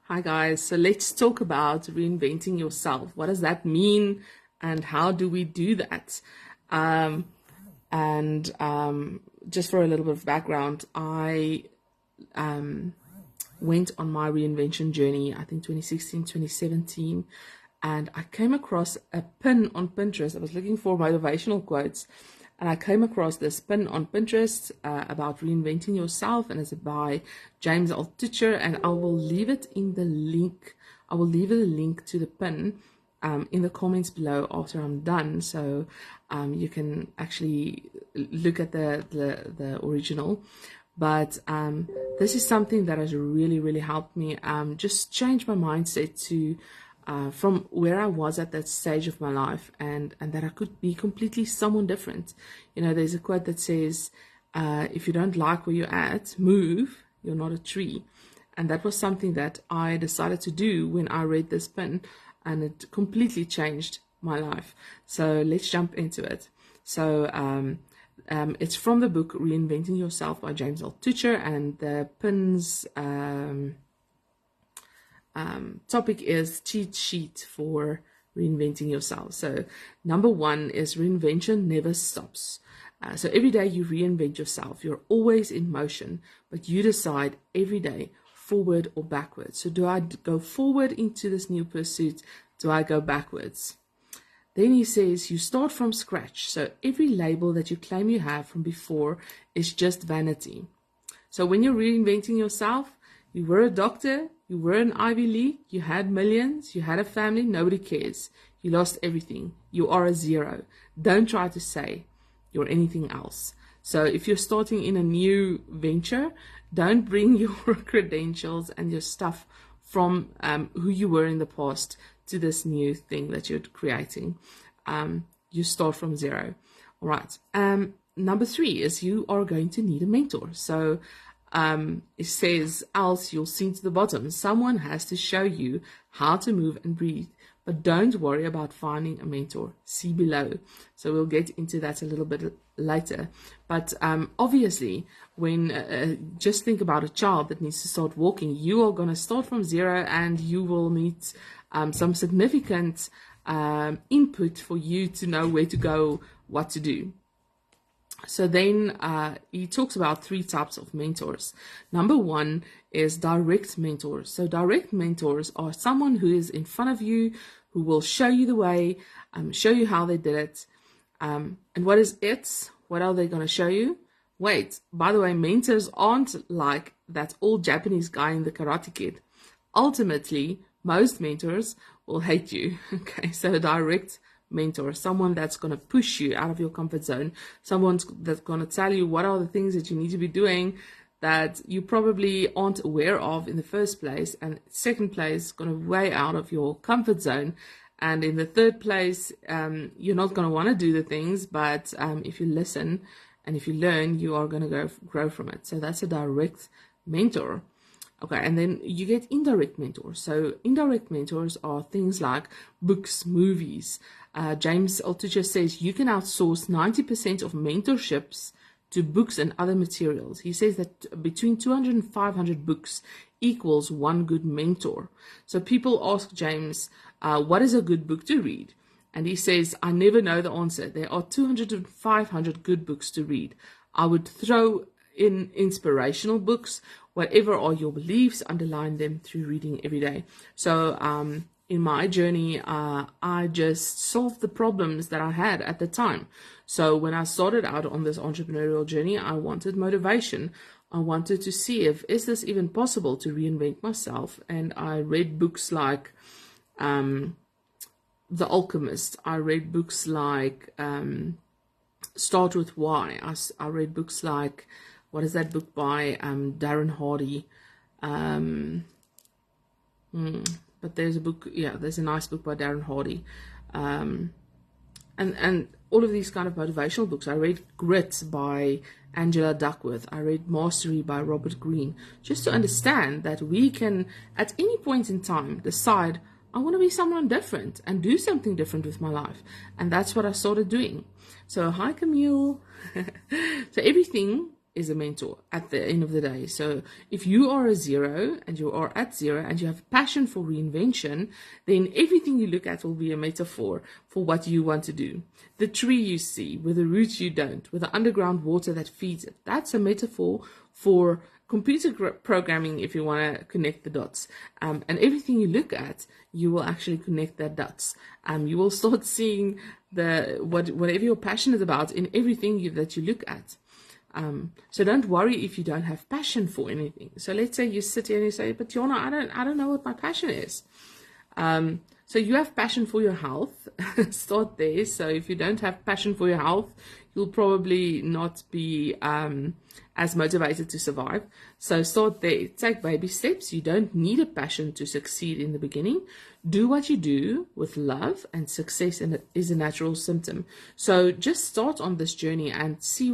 Hi guys, so let's talk about reinventing yourself. What does that mean and how do we do that? Um, and just for a little bit of background, I went on my reinvention journey, I think 2016, 2017, and I came across a pin on Pinterest. I was looking for motivational quotes, and I came across this pin on Pinterest about reinventing yourself, and it's by James Altucher, and I will leave it in the link. I will leave a link to the pin in the comments below after I'm done, so you can actually look at the original. But this is something that has really helped me just change my mindset to from where I was at that stage of my life, and that I could be completely someone different. You know, there's a quote that says, if you don't like where you're at, move, you're not a tree. And that was something that I decided to do when I read this pin, and it completely changed my life. So let's jump into it. So it's from the book Reinventing Yourself by James Altucher, and the pin's topic is cheat sheet for reinventing yourself. So number one is reinvention never stops. So every day you reinvent yourself. You're always in motion, but you decide every day forward or backwards. So do I go forward into this new pursuit? Do I go backwards? Then he says you start from scratch. So every label that you claim you have from before is just vanity. So when you're reinventing yourself, you were a doctor, you were an Ivy League, you had millions, you had a family, nobody cares. You lost everything. You are a zero. Don't try to say you're anything else. So if you're starting in a new venture, don't bring your credentials and your stuff from who you were in the past to this new thing that you're creating. You start from zero. All right. Number three is you are going to need a mentor. So it says, else you'll sink to the bottom. Someone has to show you how to move and breathe, but don't worry about finding a mentor. See below. So we'll get into that a little bit later. But obviously, when just think about a child that needs to start walking, you are going to start from zero, and you will need some significant input for you to know where to go, what to do. So then he talks about three types of mentors. Number one is direct mentors. So direct mentors are someone who is in front of you, who will show you the way, show you how they did it. And what is it? What are they going to show you? Wait, by the way, mentors aren't like that old Japanese guy in the Karate Kid. Ultimately, most mentors will hate you. Okay, so a direct mentor, someone that's going to push you out of your comfort zone, someone that's going to tell you what are the things that you need to be doing that you probably aren't aware of in the first place, and second place, going to way out of your comfort zone, and in the third place, you're not going to want to do the things, but if you listen and if you learn, you are going to grow from it. So that's a direct mentor. Okay, and then you get indirect mentors. So indirect mentors are things like books, movies. James Altucher says you can outsource 90% of mentorships to books and other materials. He says that between 200 and 500 books equals one good mentor. So people ask James, what is a good book to read? And he says, I never know the answer. There are 200 to 500 good books to read. I would throw in inspirational books. Whatever are your beliefs, underline them through reading every day. So in my journey, I just solved the problems that I had at the time. So when I started out on this entrepreneurial journey, I wanted motivation. I wanted to see is this even possible to reinvent myself? And I read books like The Alchemist. I read books like Start With Why. I read books like, what is that book by Darren Hardy? But there's a book, there's a nice book by Darren Hardy. And all of these kind of motivational books. I read Grit by Angela Duckworth. I read Mastery by Robert Greene, just to understand that we can, at any point in time, decide, I want to be someone different and do something different with my life. And that's what I started doing. So, hi Camille. So everything is a mentor at the end of the day. So if you are a 0 and you are at 0 and you have passion for reinvention, then everything you look at will be a metaphor for what you want to do. The tree you see, with the roots you don't, with the underground water that feeds it, that's a metaphor for computer programming, if you want to connect the dots. And everything you look at, you will actually connect that dots. You will start seeing whatever you're passionate about in everything that you look at. So don't worry if you don't have passion for anything. So let's say you sit here and you say, but Jonna, I don't know what my passion is. So you have passion for your health. Start there. So if you don't have passion for your health, you'll probably not be as motivated to survive. So start there. Take baby steps. You don't need a passion to succeed in the beginning. Do what you do with love, and success is a natural symptom. So just start on this journey and see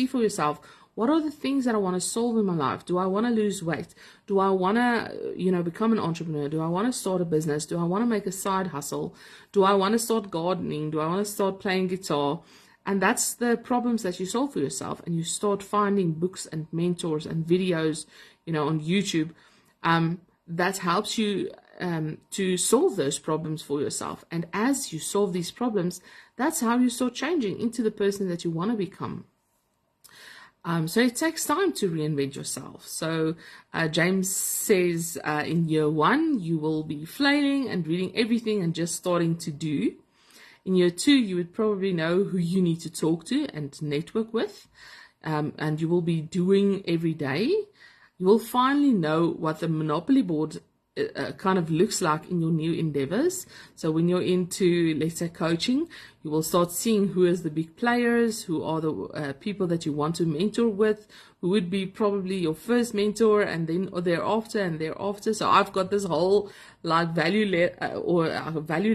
for yourself, what are the things that I want to solve in my life? Do I want to lose weight? Do I want to, become an entrepreneur? Do I want to start a business? Do I want to make a side hustle? Do I want to start gardening? Do I want to start playing guitar? And that's the problems that you solve for yourself. And you start finding books and mentors and videos, on YouTube, that helps you to solve those problems for yourself. And as you solve these problems, that's how you start changing into the person that you want to become. So it takes time to reinvent yourself. So James says in year 1, you will be flailing and reading everything and just starting to do. In year 2, you would probably know who you need to talk to and network with. And you will be doing every day. You will finally know what the monopoly board kind of looks like in your new endeavors. So when you're into, let's say, coaching, you will start seeing who is the big players, who are the people that you want to mentor with, who would be probably your first mentor, and then thereafter and thereafter. So I've got this whole like value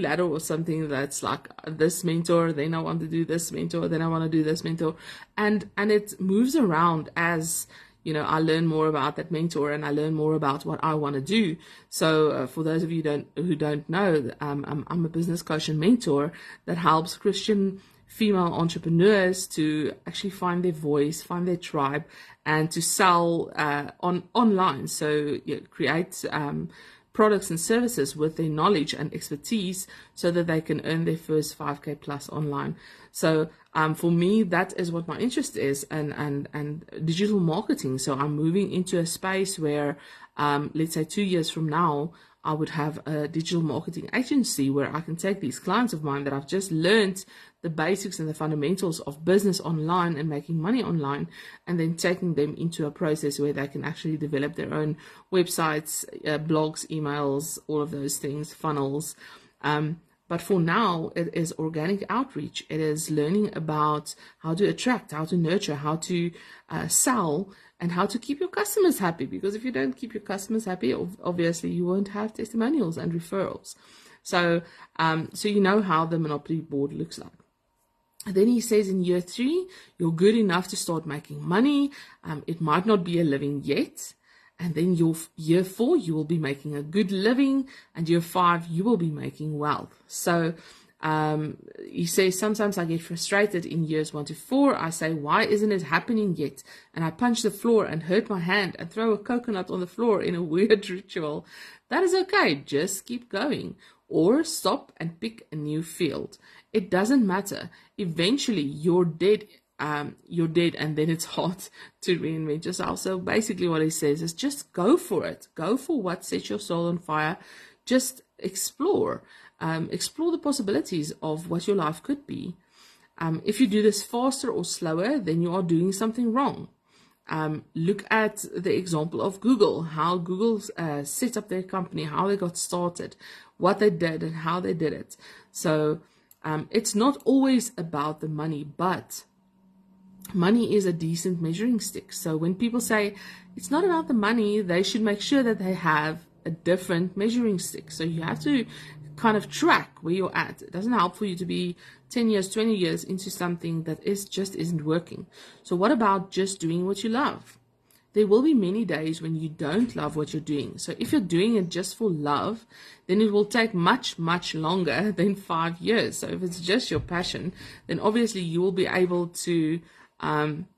ladder or something that's like this mentor, then I want to do this mentor, then I want to do this mentor, and it moves around as I learn more about that mentor and I learn more about what I want to do. So for those of you who don't know, I'm a business coach and mentor that helps Christian female entrepreneurs to actually find their voice, find their tribe, and to sell online. So create products and services with their knowledge and expertise so that they can earn their first 5K plus online. So for me, that is what my interest is, and digital marketing. So I'm moving into a space where, let's say 2 years from now, I would have a digital marketing agency where I can take these clients of mine that I've just learned the basics and the fundamentals of business online and making money online, and then taking them into a process where they can actually develop their own websites, blogs, emails, all of those things, funnels. But for now, it is organic outreach. It is learning about how to attract, how to nurture, how to sell, and how to keep your customers happy. Because if you don't keep your customers happy, obviously you won't have testimonials and referrals. So you know how the monopoly board looks like. And then he says in year 3, you're good enough to start making money. It might not be a living yet. And then year 4, you will be making a good living. And year 5, you will be making wealth. So he says, sometimes I get frustrated in years 1 to 4. I say, why isn't it happening yet? And I punch the floor and hurt my hand and throw a coconut on the floor in a weird ritual. That is okay. Just keep going. Or stop and pick a new field. It doesn't matter. Eventually, you're dead, and then it's hard to reinvent yourself. So basically what he says is just go for it. Go for what sets your soul on fire. Just explore. Explore the possibilities of what your life could be. If you do this faster or slower, then you are doing something wrong. Look at the example of Google, how Google set up their company, how they got started, what they did and how they did it. So it's not always about the money, but money is a decent measuring stick. So when people say it's not about the money, they should make sure that they have a different measuring stick. So you have to kind of track where you're at. It doesn't help for you to be 10 years, 20 years into something that just isn't working. So what about just doing what you love? There will be many days when you don't love what you're doing. So if you're doing it just for love, then it will take much, much longer than 5 years. So if it's just your passion, then obviously you will be able to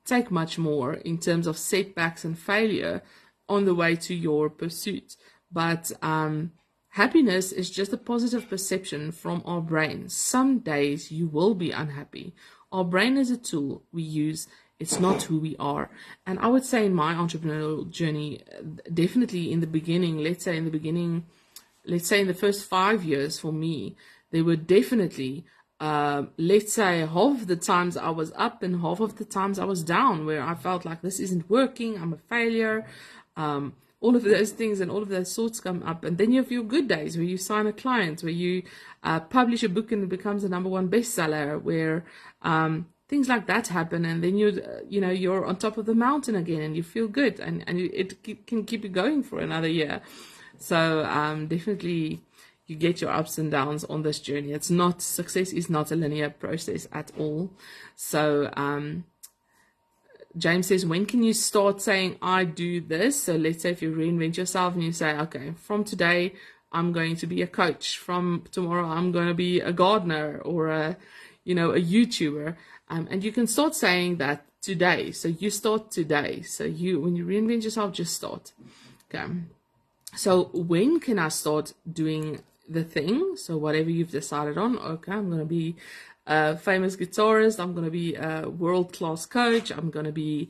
take much more in terms of setbacks and failure on the way to your pursuit. But happiness is just a positive perception from our brain. Some days you will be unhappy. Our brain is a tool we use. It's not who we are. And I would say in my entrepreneurial journey, definitely in the beginning, let's say in the first 5 years for me, there were definitely, let's say, half of the times I was up and half of the times I was down, where I felt like this isn't working, I'm a failure. All of those things and all of those thoughts come up. And then you have your good days where you sign a client, where you publish a book and it becomes a #1 bestseller, where things like that happen. And then you're on top of the mountain again and you feel good, and it can keep you going for another year. So definitely you get your ups and downs on this journey. Success is not a linear process at all. So James says, when can you start saying, I do this? So let's say if you reinvent yourself and you say, okay, from today, I'm going to be a coach. From tomorrow, I'm going to be a gardener or a YouTuber. And you can start saying that today. So you start today. So when you reinvent yourself, just start. Okay. So when can I start doing the thing? So whatever you've decided on, okay, I'm going to be a famous guitarist, I'm going to be a world-class coach, I'm going to be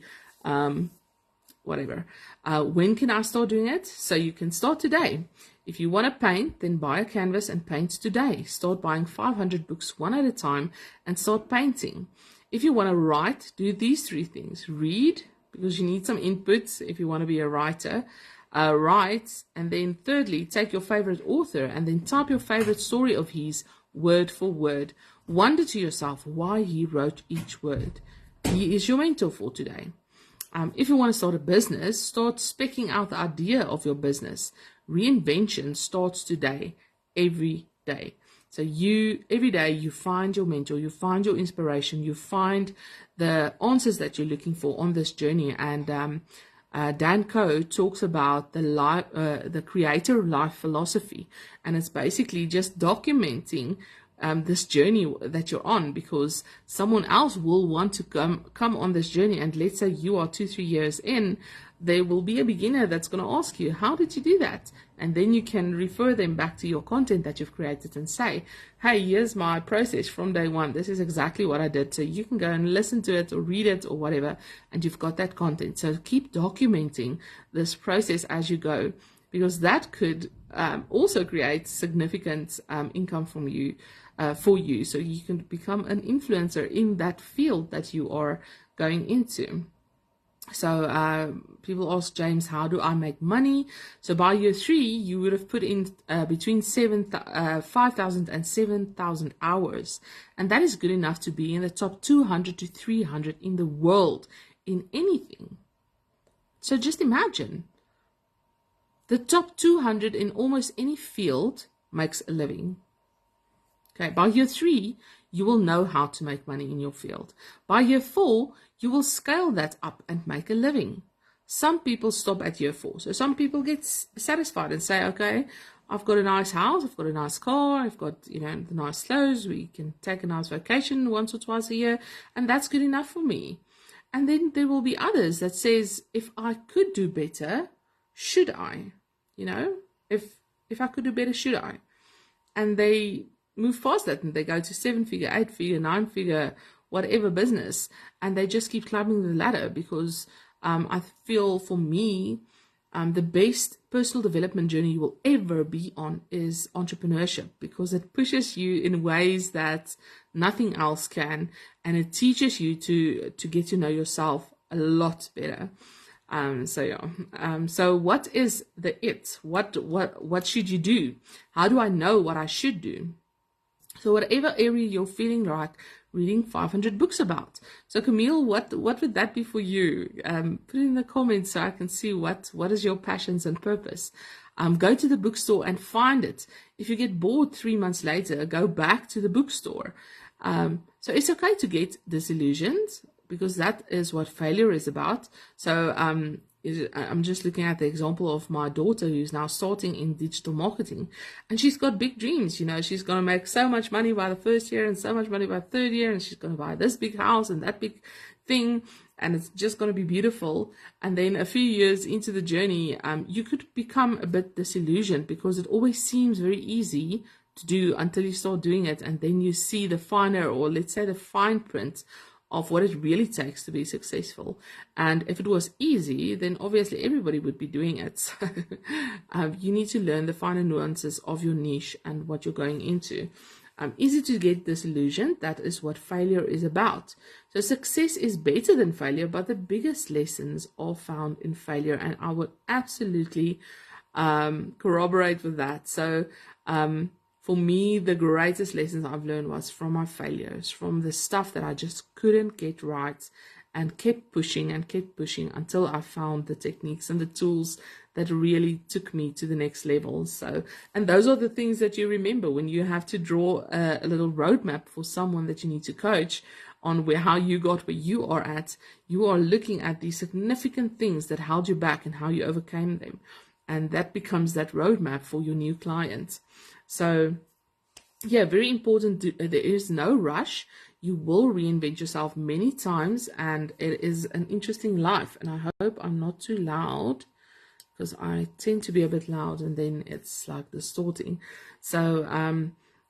whatever. When can I start doing it? So you can start today. If you want to paint, then buy a canvas and paint today. Start buying 500 books one at a time and start painting. If you want to write, do these 3 things. Read, because you need some input if you want to be a writer. Write, and then thirdly, take your favorite author and then type your favorite story of his word for word. Wonder to yourself why he wrote each word. He is your mentor for today. If you want to start a business, start specking out the idea of your business. Reinvention starts today, every day. So every day you find your mentor, you find your inspiration, you find the answers that you're looking for on this journey. And Dan Coe talks about the creator life philosophy, and it's basically just documenting this journey that you're on, because someone else will want to come on this journey. And let's say you are 2-3 years in, there will be a beginner that's going to ask you, how did you do that? And then you can refer them back to your content that you've created and say, hey, here's my process from day one. This is exactly what I did. So you can go and listen to it or read it or whatever, and you've got that content. So keep documenting this process as you go, because that could also create significant income for you, so you can become an influencer in that field that you are going into. So people ask James, how do I make money? So by year 3, you would have put in between 5,000 and 7,000 hours. And that is good enough to be in the top 200 to 300 in the world in anything. So just imagine, the top 200 in almost any field makes a living. Okay, by year 3, you will know how to make money in your field. By year 4, you will scale that up and make a living. Some people stop at year 4. So some people get satisfied and say, okay, I've got a nice house, I've got a nice car, I've got, the nice clothes, we can take a nice vacation once or twice a year, and that's good enough for me. And then there will be others that says, if I could do better, should I? If I could do better, should I? And they move past that and they go to 7-figure, 8-figure, 9-figure, whatever business, and they just keep climbing the ladder, because I feel for me, the best personal development journey you will ever be on is entrepreneurship, because it pushes you in ways that nothing else can, and it teaches you to get to know yourself a lot better. So what is the it? What should you do? How do I know what I should do? So whatever area you're feeling like reading 500 books about. So Camille, what would that be for you? Put it in the comments so I can see what is your passions and purpose. Go to the bookstore and find it. If you get bored 3 months later, go back to the bookstore. So it's okay to get disillusioned, because that is what failure is about. So I'm just looking at the example of my daughter who's now starting in digital marketing, and she's got big dreams. She's going to make so much money by the first year and so much money by the third year, and she's going to buy this big house and that big thing, and it's just going to be beautiful. And then a few years into the journey, you could become a bit disillusioned because it always seems very easy to do until you start doing it, and then you see the finer, or let's say the fine print of what it really takes to be successful. And if it was easy, then obviously everybody would be doing it. So you need to learn the finer nuances of your niche and what you're going into. Easy to get disillusioned. That is what failure is about. So success is better than failure, but the biggest lessons are found in failure. And I would absolutely corroborate with that. So for me, the greatest lessons I've learned was from my failures, from the stuff that I just couldn't get right, and kept pushing until I found the techniques and the tools that really took me to the next level. So, and those are the things that you remember when you have to draw a little roadmap for someone that you need to coach on how you got where you are at. You are looking at the significant things that held you back and how you overcame them. And that becomes that roadmap for your new client. So, yeah, very important. There is no rush. You will reinvent yourself many times, and it is an interesting life. And I hope I'm not too loud, because I tend to be a bit loud and then it's like distorting. So,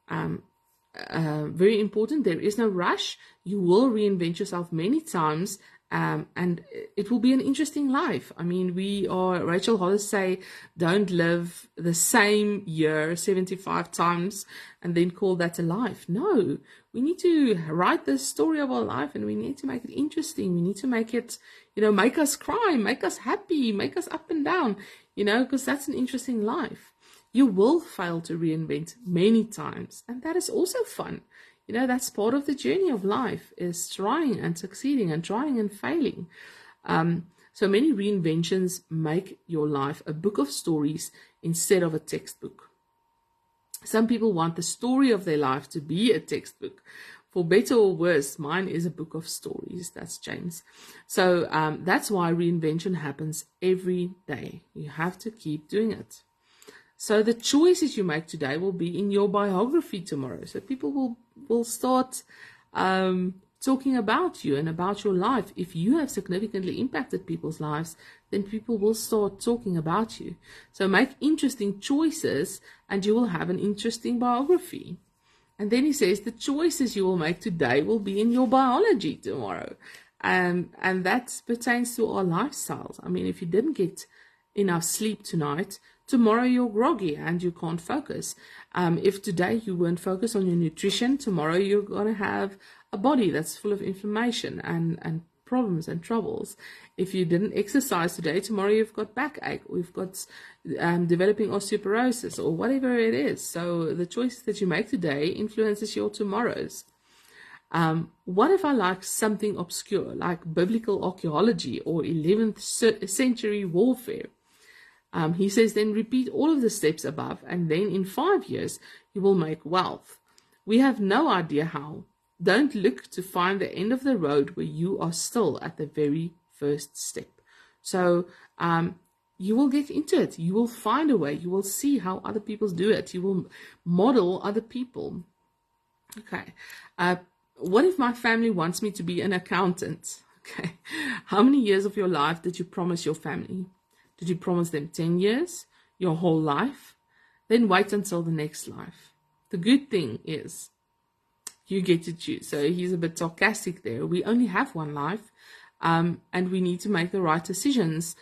very important. There is no rush. You will reinvent yourself many times. And it will be an interesting life. I mean, Rachel Hollis say, don't live the same year 75 times and then call that a life. No, we need to write the story of our life, and we need to make it interesting. We need to make it, make us cry, make us happy, make us up and down, because that's an interesting life. You will fail to reinvent many times, and that is also fun. That's part of the journey of life, is trying and succeeding and trying and failing. So many reinventions make your life a book of stories instead of a textbook. Some people want the story of their life to be a textbook. For better or worse, mine is a book of stories. That's James. So that's why reinvention happens every day. You have to keep doing it. So the choices you make today will be in your biography tomorrow. So people will start talking about you and about your life. If you have significantly impacted people's lives, then people will start talking about you. So make interesting choices and you will have an interesting biography. And then he says the choices you will make today will be in your biology tomorrow. And that pertains to our lifestyles. I mean, if you didn't get enough sleep tonight, tomorrow you're groggy and you can't focus. If today you weren't focused on your nutrition, tomorrow you're going to have a body that's full of inflammation and problems and troubles. If you didn't exercise today, tomorrow you've got backache, or you've got developing osteoporosis, or whatever it is. So the choices that you make today influences your tomorrows. What if I like something obscure, like biblical archaeology or 11th century warfare? He says, then repeat all of the steps above, and then in 5 years, you will make wealth. We have no idea how. Don't look to find the end of the road where you are still at the very first step. So you will get into it. You will find a way. You will see how other people do it. You will model other people. Okay. What if my family wants me to be an accountant? Okay. How many years of your life did you promise your family? Did you promise them 10 years? Your whole life? Then wait until the next life. The good thing is you get to choose. So he's a bit sarcastic there. We only have one life, and we need to make the right decisions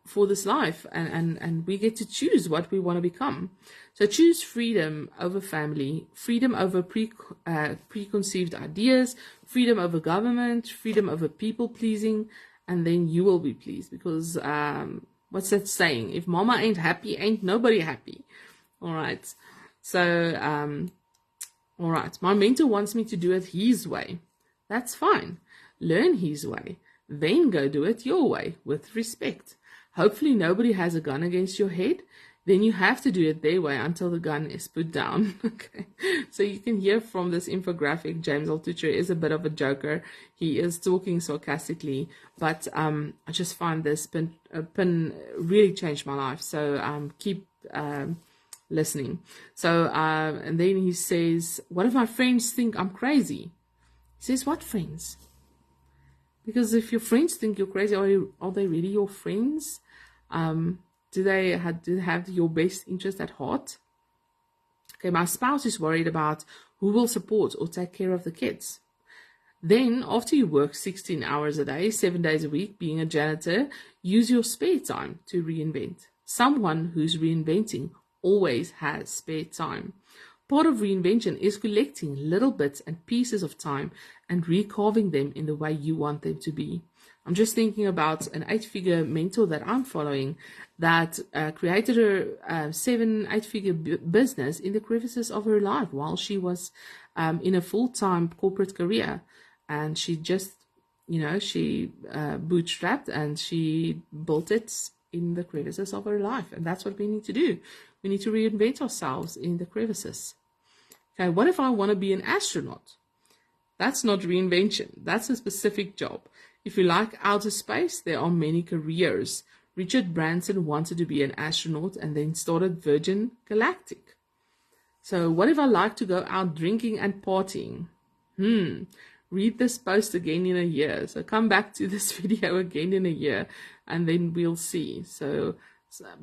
for this life, and we get to choose what we want to become. So choose freedom over family, freedom over preconceived ideas, freedom over government, freedom over people pleasing, and then you will be pleased, because what's that saying? If mama ain't happy, ain't nobody happy. All right. So, all right. My mentor wants me to do it his way. That's fine. Learn his way. Then go do it your way with respect. Hopefully nobody has a gun against your head. then you have to do it their way until the gun is put down. Okay, so you can hear from this infographic, James Altucher is a bit of a joker. He is talking sarcastically, but I just find this pin really changed my life. So keep listening. So and then he says, what if my friends think I'm crazy? He says, what friends? Because if your friends think you're crazy, are they really your friends? Do they have your best interest at heart? Okay, my spouse is worried about who will support or take care of the kids. Then, after you work 16 hours a day, 7 days a week, being a janitor, use your spare time to reinvent. Someone who's reinventing always has spare time. Part of reinvention is collecting little bits and pieces of time and recarving them in the way you want them to be. I'm just thinking about an 8-figure mentor that I'm following that created her 8-figure business in the crevices of her life while she was in a full-time corporate career. And she just, she bootstrapped and she built it in the crevices of her life. And that's what we need to do. We need to reinvent ourselves in the crevices. Okay, what if I want to be an astronaut? That's not reinvention. That's a specific job. If you like outer space, there are many careers. Richard Branson wanted to be an astronaut and then started Virgin Galactic. So what if I like to go out drinking and partying? Read this post again in a year. So come back to this video again in a year and then we'll see. So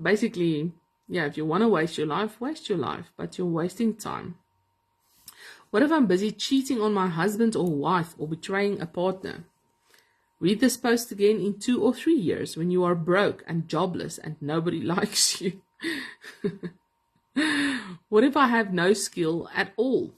basically, yeah, if you want to waste your life, but you're wasting time. What if I'm busy cheating on my husband or wife or betraying a partner? Read this post again in 2 or 3 years when you are broke and jobless and nobody likes you. What if I have no skill at all?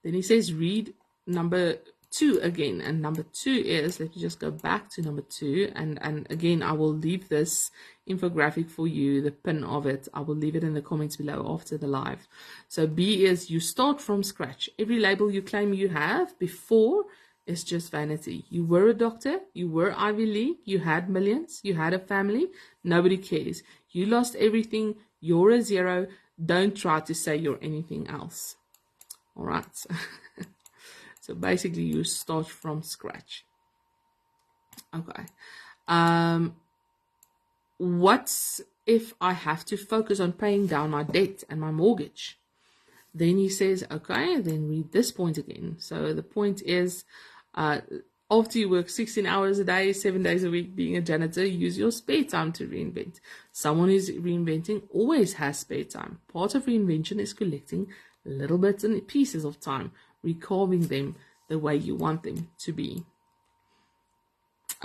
Then he says, read number 2 again. And number 2 is, let me just go back to number 2. And again, I will leave this infographic for you, the pin of it. I will leave it in the comments below after the live. So B is you start from scratch. Every label you claim you have before is just vanity. You were a doctor, you were Ivy League, you had millions, you had a family, nobody cares. You lost everything, you're a zero. Don't try to say you're anything else. All right. So basically you start from scratch. Okay. What if I have to focus on paying down my debt and my mortgage? Then he says, okay, then read this point again. So the point is, after you work 16 hours a day, 7 days a week being a janitor, use your spare time to reinvent. Someone who's reinventing always has spare time. Part of reinvention is collecting little bits and pieces of time, recarving them the way you want them to be.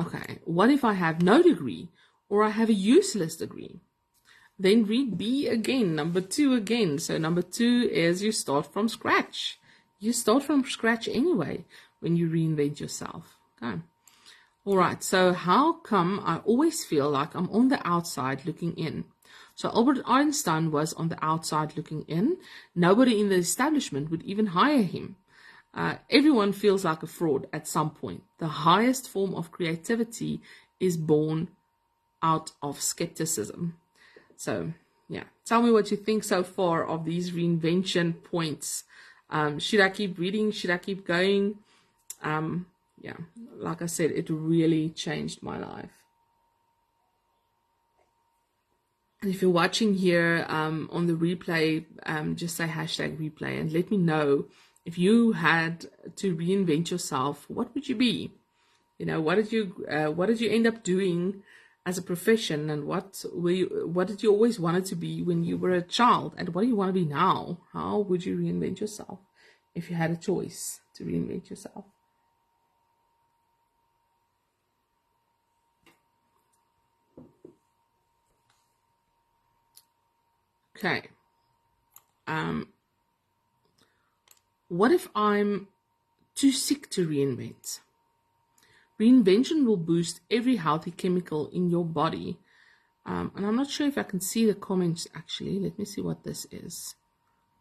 Okay, what if I have no degree or I have a useless degree? Then read B again, number 2 again. So number 2 is you start from scratch. You start from scratch anyway when you reinvent yourself. Okay. All right. So how come I always feel like I'm on the outside looking in? So Albert Einstein was on the outside looking in. Nobody in the establishment would even hire him. Everyone feels like a fraud at some point. The highest form of creativity is born out of skepticism. So, yeah, tell me what you think so far of these reinvention points. Should I keep reading? Should I keep going? Yeah, like I said, it really changed my life. And if you're watching here on the replay, just say #replay and let me know if you had to reinvent yourself. What would you be? What did you end up doing as a profession, and what did you always wanted to be when you were a child, and what do you want to be now? How would you reinvent yourself if you had a choice to reinvent yourself? Okay. What if I'm too sick to reinvent? Reinvention will boost every healthy chemical in your body. And I'm not sure if I can see the comments actually. Let me see what this is.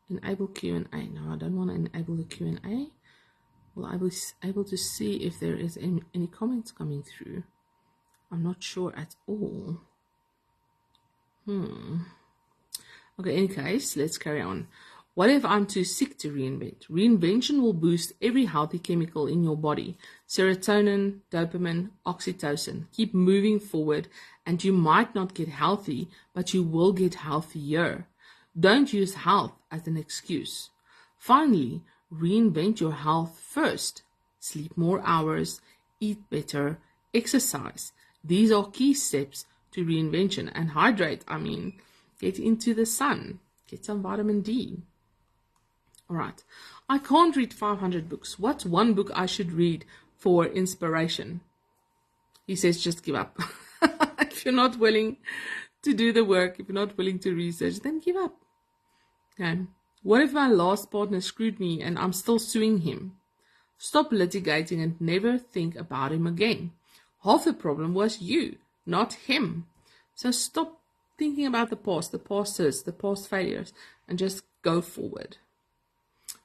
Enable Q&A. No, I don't want to enable the Q&A. Well, I was able to see if there is any comments coming through. I'm not sure at all. Okay, in any case, let's carry on. What if I'm too sick to reinvent? Reinvention will boost every healthy chemical in your body. Serotonin, dopamine, oxytocin. Keep moving forward and you might not get healthy, but you will get healthier. Don't use health as an excuse. Finally, reinvent your health first. Sleep more hours, eat better, exercise. These are key steps to reinvention. And hydrate, get into the sun, get some vitamin D. All right. I can't read 500 books. What's one book I should read for inspiration? He says, just give up. If you're not willing to do the work, if you're not willing to research, then give up. Okay. What if my last partner screwed me and I'm still suing him? Stop litigating and never think about him again. Half the problem was you, not him. So stop thinking about the past hurts, the past failures, and just go forward.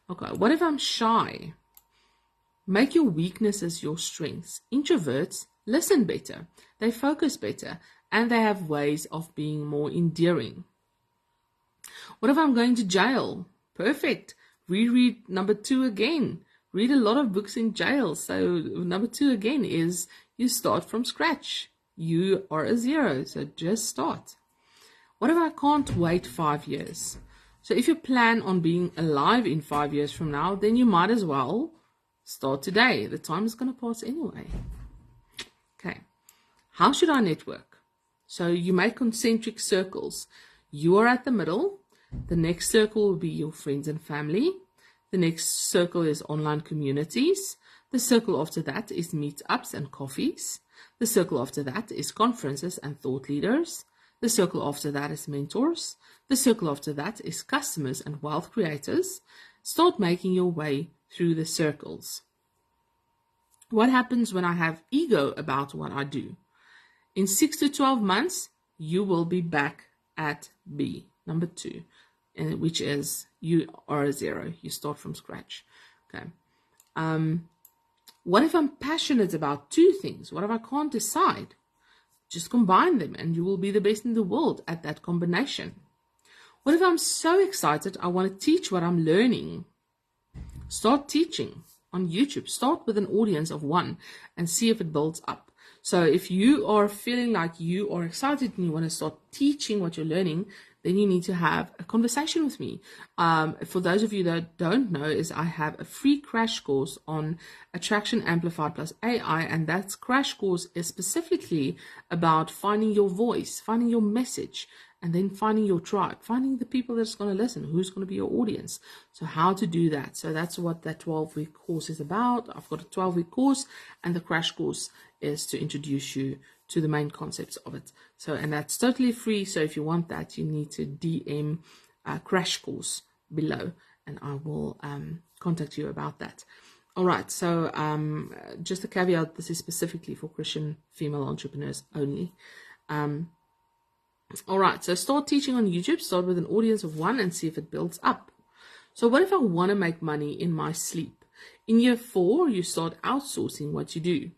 Okay, what if I'm shy? Make your weaknesses your strengths. Introverts listen better, they focus better, and they have ways of being more endearing. What if I'm going to jail? Perfect. Reread number 2 again. Read a lot of books in jail. So number 2 again is you start from scratch. You are a 0, so just start. What if I can't wait 5 years? So if you plan on being alive in 5 years from now, then you might as well start today. The time is going to pass anyway. Okay. How should I network? So you make concentric circles. You are at the middle. The next circle will be your friends and family. The next circle is online communities. The circle after that is meetups and coffees. The circle after that is conferences and thought leaders. The circle after that is mentors. The circle after that is customers and wealth creators. Start making your way through the circles. What happens when I have ego about what I do? In 6 to 12 months, you will be back at B, number 2, which is you are a 0. You start from scratch. Okay. What if I'm passionate about 2 things? What if I can't decide? Just combine them and you will be the best in the world at that combination. What if I'm so excited I want to teach what I'm learning? Start teaching on YouTube. Start with an audience of 1 and see if it builds up. So if you are feeling like you are excited and you want to start teaching what you're learning, then you need to have a conversation with me. For those of you that don't know, is I have a free crash course on Attraction Amplified plus AI, and that crash course is specifically about finding your voice, finding your message, and then finding your tribe, finding the people that's going to listen, who's going to be your audience. So how to do that. So that's what that 12-week course is about. I've got a 12-week course, and the crash course is to introduce you to the main concepts of it. So, and that's totally free. So if you want that, you need to DM crash course below, and I will contact you about that. All right. So just a caveat, this is specifically for Christian female entrepreneurs only. All right, so start teaching on YouTube. Start with an audience of 1 and see if it builds up. So what if I want to make money in my sleep? In year 4, you start outsourcing what you do.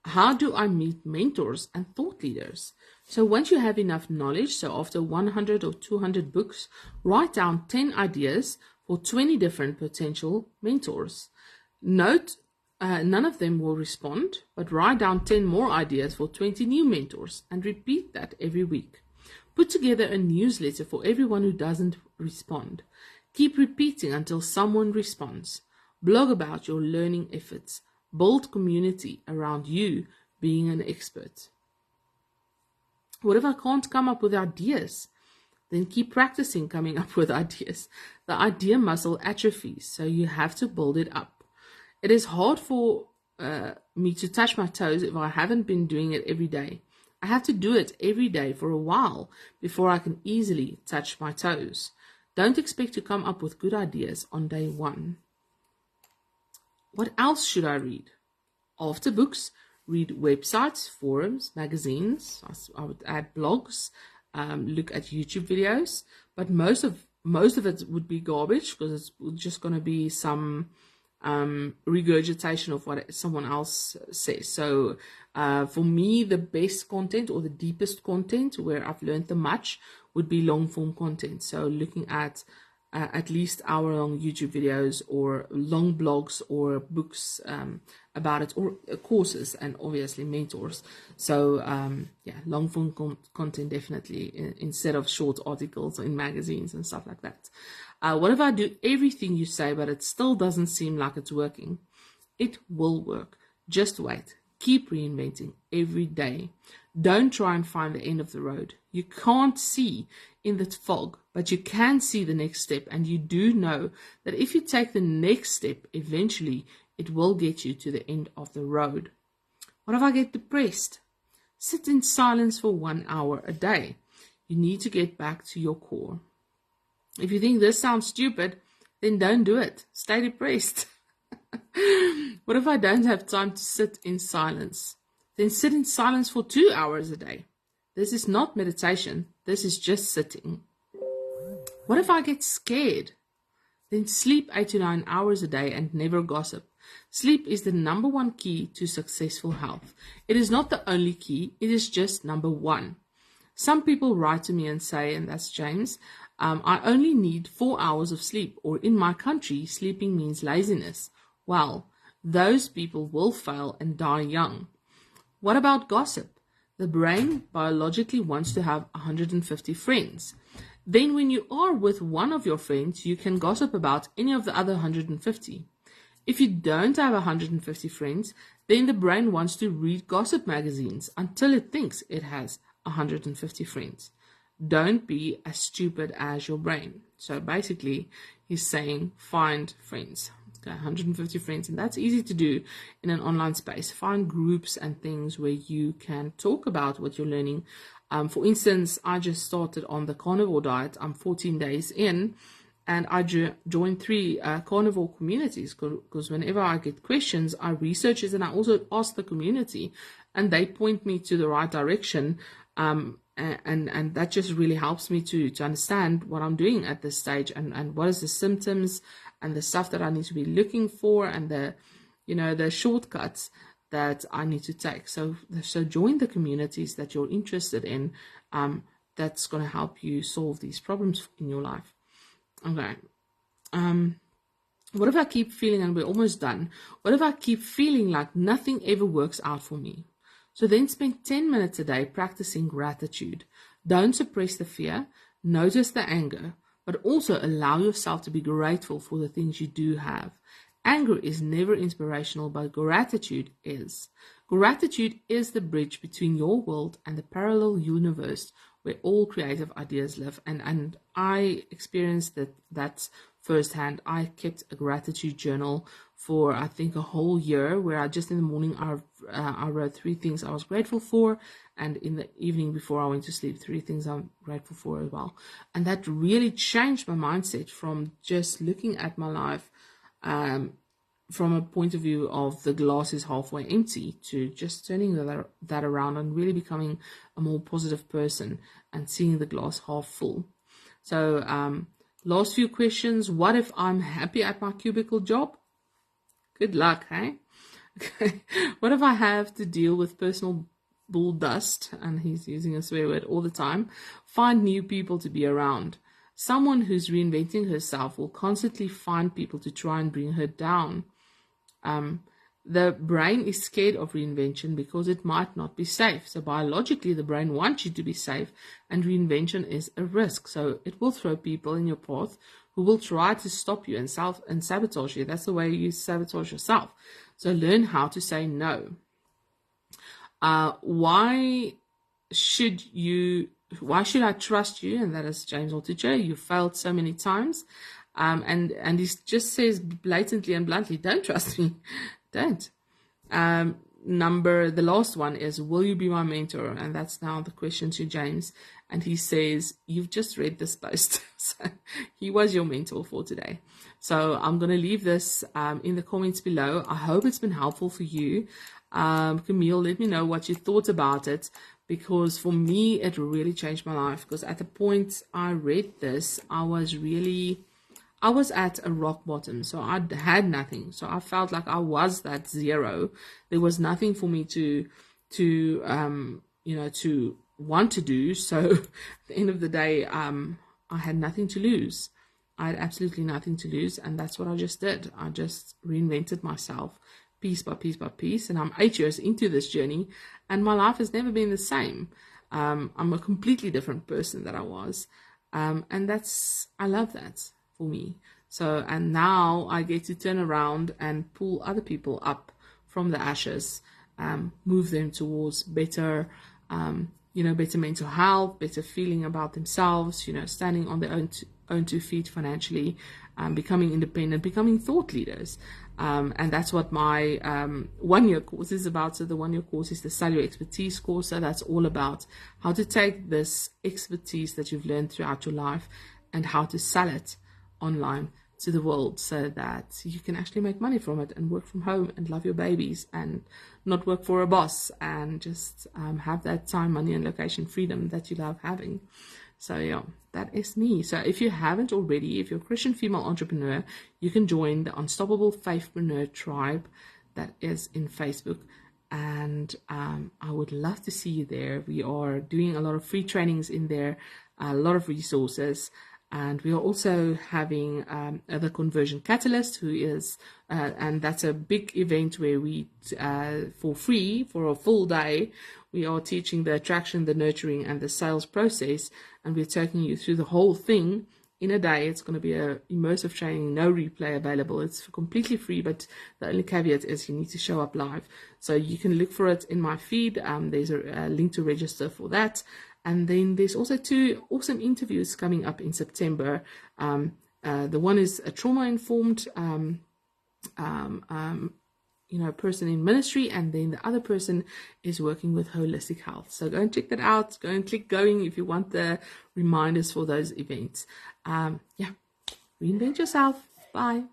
How do I meet mentors and thought leaders? So once you have enough knowledge, so after 100 or 200 books, write down 10 ideas for 20 different potential mentors. Note, none of them will respond, but write down 10 more ideas for 20 new mentors and repeat that every week. Put together a newsletter for everyone who doesn't respond. Keep repeating until someone responds. Blog about your learning efforts. Build community around you being an expert. What if I can't come up with ideas? Then keep practicing coming up with ideas. The idea muscle atrophies, so you have to build it up. It is hard for me to touch my toes if I haven't been doing it every day. I have to do it every day for a while before I can easily touch my toes. Don't expect to come up with good ideas on day 1. What else should I read? After books, read websites, forums, magazines. I would add blogs, look at YouTube videos, but most of it would be garbage because it's just going to be some regurgitation of what someone else says. So for me, the best content or the deepest content where I've learned the much would be long form content. So looking at least hour-long YouTube videos or long blogs or books about it, or courses, and obviously mentors. So yeah, long form content definitely, instead of short articles in magazines and stuff like that. What if I do everything you say but it still doesn't seem like it's working? It will work. Just wait. Keep reinventing every day. Don't try and find the end of the road. You can't see in the fog, but you can see the next step. And you do know that if you take the next step, eventually it will get you to the end of the road. What if I get depressed? Sit in silence for 1 hour a day. You need to get back to your core. If you think this sounds stupid, then don't do it. Stay depressed. What if I don't have time to sit in silence? Then sit in silence for 2 hours a day. This is not meditation. This is just sitting. What if I get scared? Then sleep 8 to 9 hours a day and never gossip. Sleep is the number one key to successful health. It is not the only key. It is just number one. Some people write to me and say, and that's James, I only need 4 hours of sleep, or in my country, sleeping means laziness. Well, those people will fail and die young. What about gossip? The brain biologically wants to have 150 friends. Then when you are with one of your friends, you can gossip about any of the other 150. If you don't have 150 friends, then the brain wants to read gossip magazines until it thinks it has 150 friends. Don't be as stupid as your brain. So basically, he's saying find friends. Okay, 150 friends, and that's easy to do in an online space. Find groups and things where you can talk about what you're learning. For instance, I just started on the carnivore diet. I'm 14 days in, and I joined 3 carnivore communities, because whenever I get questions, I research it, and I also ask the community, and they point me to the right direction. And that just really helps me to understand what I'm doing at this stage, and what is the symptoms and the stuff that I need to be looking for, and the shortcuts that I need to take. So join the communities that you're interested in. That's going to help you solve these problems in your life. Okay. What if I keep feeling, and we're almost done, what if I keep feeling like nothing ever works out for me? So then spend 10 minutes a day practicing gratitude. Don't suppress the fear, notice the anger, but also allow yourself to be grateful for the things you do have. Anger is never inspirational, but gratitude is. Gratitude is the bridge between your world and the parallel universe where all creative ideas live. And I experienced that firsthand. I kept a gratitude journal for, I think, a whole year, where I just in the morning, I wrote 3 things I was grateful for, and in the evening before I went to sleep, 3 things I'm grateful for as well. And that really changed my mindset from just looking at my life from a point of view of the glass is halfway empty, to just turning that around and really becoming a more positive person and seeing the glass half full. So last few questions. What if I'm happy at my cubicle job? Good luck, hey? Okay. What if I have to deal with personal bull dust? And he's using a swear word all the time. Find new people to be around. Someone who's reinventing herself will constantly find people to try and bring her down. The brain is scared of reinvention because it might not be safe. So biologically, the brain wants you to be safe, and reinvention is a risk. So it will throw people in your path who will try to stop you and sabotage you. That's the way you sabotage yourself. So learn how to say no. Why should I trust you? And that is James Altucher. You failed so many times. And he just says blatantly and bluntly, don't trust me. Don't. The last one is, will you be my mentor? And that's now the question to James. And he says, you've just read this post. So he was your mentor for today. So I'm going to leave this in the comments below. I hope it's been helpful for you. Camille, let me know what you thought about it, because for me, it really changed my life. Because at the point I read this, I I was at a rock bottom, so I had nothing. So I felt like I was that zero. There was nothing for me to to want to do. So at the end of the day, I had nothing to lose. I had absolutely nothing to lose, and that's what I just did. I just reinvented myself piece by piece by piece, and I'm 8 years into this journey, and my life has never been the same. I'm a completely different person that I was, and I love that for me. So, and now I get to turn around and pull other people up from the ashes, move them towards better, better mental health, better feeling about themselves, standing on their own 2 feet financially, becoming independent, becoming thought leaders. And that's what my 1-year course is about. So the 1-year course is the Sell Your Expertise course. So that's all about how to take this expertise that you've learned throughout your life and how to sell it online to the world, so that you can actually make money from it and work from home and love your babies and not work for a boss, and just have that time, money, and location freedom that you love having. So yeah, that is me. So if you haven't already, if you're a Christian female entrepreneur, you can join the Unstoppable Faithpreneur tribe that is in Facebook. And I would love to see you there. We are doing a lot of free trainings in there, a lot of resources. And we are also having the Conversion Catalyst, who is, and that's a big event where we, for free, for a full day, we are teaching the attraction, the nurturing, and the sales process. And we're taking you through the whole thing in a day. It's going to be a immersive training, no replay available. It's completely free, but the only caveat is you need to show up live. So you can look for it in my feed. There's a link to register for that. And then there's also 2 awesome interviews coming up in September. The one is a trauma-informed person in ministry, and then the other person is working with holistic health. So go and check that out. Go and click going if you want the reminders for those events. Reinvent yourself. Bye.